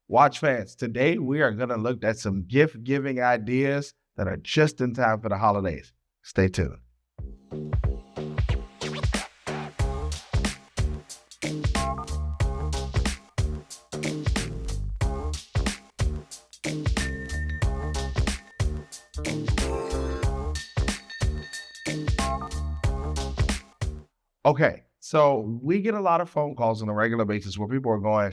Watch fans, today we are going to look at some gift giving ideas that are just in time for the holidays. Stay tuned. Okay, so we get a lot of phone calls on a regular basis where people are going,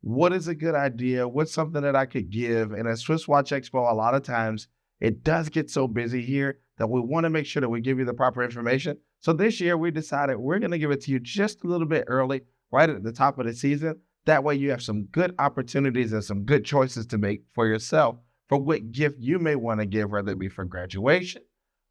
what is a good idea? What's something that I could give? And at SwissWatchExpo, a lot of times it does get so busy here that we want to make sure that we give you the proper information. So this year we decided we're going to give it to you just a little bit early, right at the top of the season. That way you have some good opportunities and some good choices to make for yourself for what gift you may want to give, whether it be for graduation,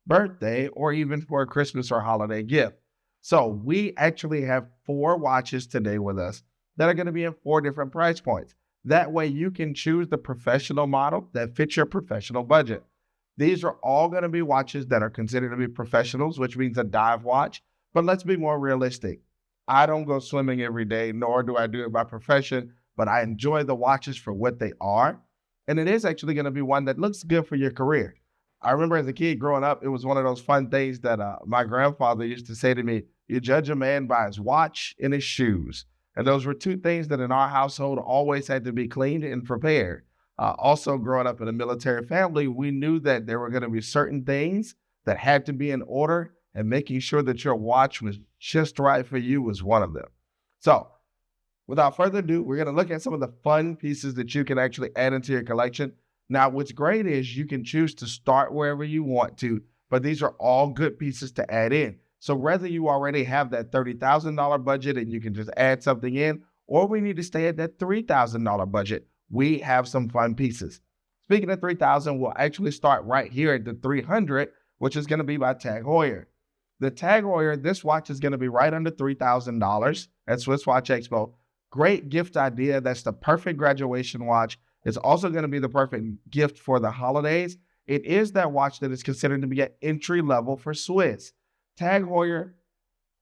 birthday, or even for a Christmas or holiday gift. So we actually have 4 watches today with us that are going to be in 4 different price points. That way you can choose the professional model that fits your professional budget. These are all going to be watches that are considered to be professionals, which means a dive watch. But let's be more realistic. I don't go swimming every day, nor do I do it by profession, but I enjoy the watches for what they are. And it is actually going to be one that looks good for your career. I remember as a kid growing up, it was one of those fun things that my grandfather used to say to me, you judge a man by his watch and his shoes. And those were 2 things that in our household always had to be cleaned and prepared. Also, growing up in a military family, we knew that there were going to be certain things that had to be in order, and making sure that your watch was just right for you was one of them. So without further ado, we're going to look at some of the fun pieces that you can actually add into your collection. Now, what's great is you can choose to start wherever you want to, but these are all good pieces to add in. So whether you already have that $30,000 budget and you can just add something in, or we need to stay at that $3,000 budget, we have some fun pieces. Speaking of 3,000, we'll actually start right here at the 300, which is going to be by Tag Heuer. The Tag Heuer, this watch is going to be right under $3,000 at SwissWatchExpo. Great gift idea. That's the perfect graduation watch. It's also going to be the perfect gift for the holidays. It is that watch that is considered to be at entry level for Swiss. Tag Heuer,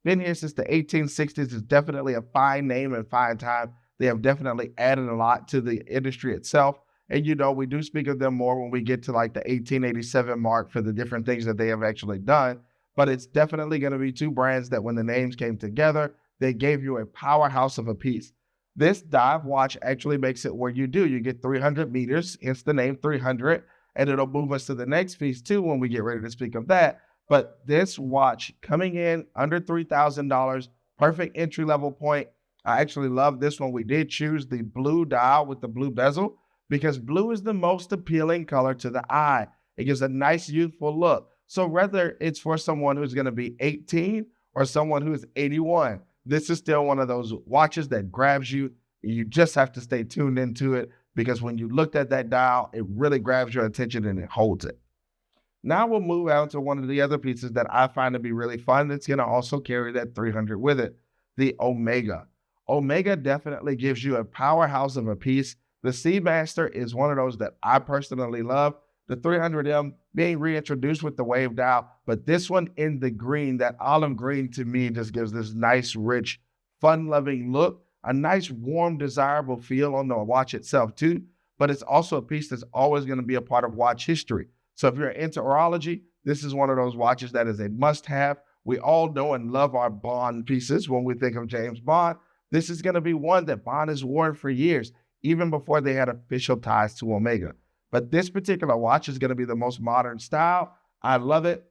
been here since the 1860s, is definitely a fine name and fine time. They have definitely added a lot to the industry itself. And you know, we do speak of them more when we get to like the 1887 mark for the different things that they have actually done. But it's definitely going to be 2 brands that when the names came together, they gave you a powerhouse of a piece. This dive watch actually makes it where you get 300 meters, hence the name 300, and it'll move us to the next piece too when we get ready to speak of that. But this watch coming in under $3,000, perfect entry-level point. I actually love this one. We did choose the blue dial with the blue bezel because blue is the most appealing color to the eye. It gives a nice youthful look. So whether it's for someone who's going to be 18 or someone who's 81, this is still one of those watches that grabs you. You just have to stay tuned into it because when you looked at that dial, it really grabs your attention and it holds it. Now we'll move out to one of the other pieces that I find to be really fun that's going to also carry that 300 with it, the Omega. Omega definitely gives you a powerhouse of a piece. The Seamaster is one of those that I personally love. The 300M being reintroduced with the wave dial, but this one in the green, that olive green to me just gives this nice, rich, fun-loving look, a nice, warm, desirable feel on the watch itself too, but it's also a piece that's always going to be a part of watch history. So if you're into horology, this is one of those watches that is a must-have. We all know and love our Bond pieces when we think of James Bond. This is going to be one that Bond has worn for years, even before they had official ties to Omega. But this particular watch is going to be the most modern style. I love it.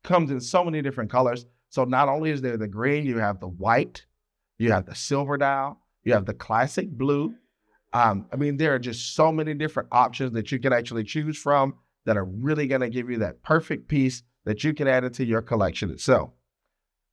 Comes in so many different colors. So not only is there the green, you have the white, you have the silver dial, you have the classic blue. There are just so many different options that you can actually choose from that are really going to give you that perfect piece that you can add into your collection itself.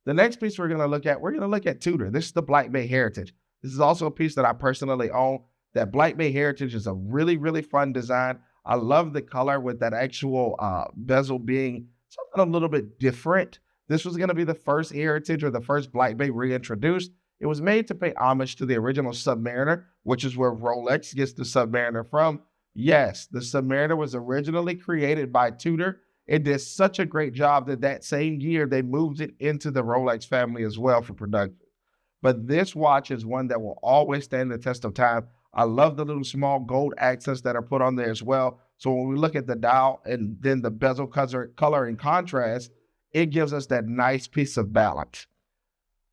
The next piece we're going to look at Tudor. This is the Black Bay Heritage. This is also a piece that I personally own. That Black Bay Heritage is a really, really fun design. I love the color with that actual bezel being something a little bit different. This was going to be the first Heritage or the first Black Bay reintroduced. It was made to pay homage to the original Submariner, which is where Rolex gets the Submariner from. Yes, the Submariner was originally created by Tudor. It did such a great job that same year they moved it into the Rolex family as well for production. But this watch is one that will always stand the test of time. I love the little small gold accents that are put on there as well. So when we look at the dial and then the bezel color and contrast, it gives us that nice piece of balance.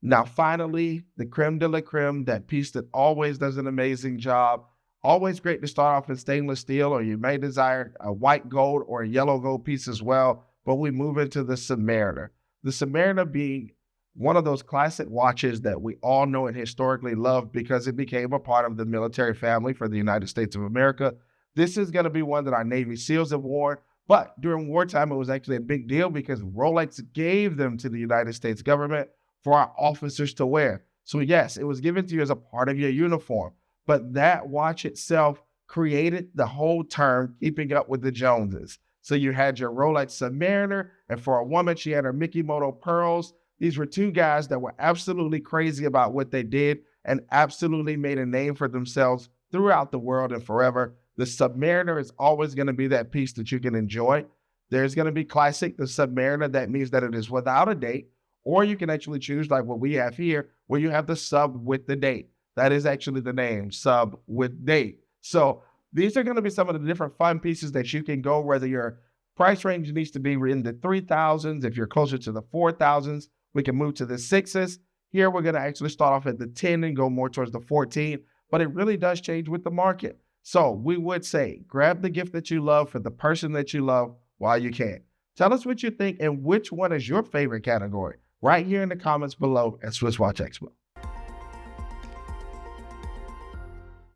Now, finally, the creme de la creme, that piece that always does an amazing job. Always great to start off in stainless steel, or you may desire a white gold or a yellow gold piece as well. But we move into the Submariner. The Submariner being one of those classic watches that we all know and historically love because it became a part of the military family for the United States of America. This is going to be one that our Navy SEALs have worn. But during wartime, it was actually a big deal because Rolex gave them to the United States government for our officers to wear. So yes, it was given to you as a part of your uniform. But that watch itself created the whole term, keeping up with the Joneses. So you had your Rolex Submariner, and for a woman, she had her Mickey Moto pearls. These were two guys that were absolutely crazy about what they did and absolutely made a name for themselves throughout the world and forever. The Submariner is always going to be that piece that you can enjoy. There's going to be classic, the Submariner. That means that it is without a date, or you can actually choose like what we have here, where you have the sub with the date. That is actually the name, sub with date. So these are going to be some of the different fun pieces that you can go, whether your price range needs to be in the 3,000s. If you're closer to the 4,000s, we can move to the 6s. Here, we're going to actually start off at the 10 and go more towards the 14, but it really does change with the market. So we would say, grab the gift that you love for the person that you love while you can. Tell us what you think and which one is your favorite category right here in the comments below at Swiss Watch Expo.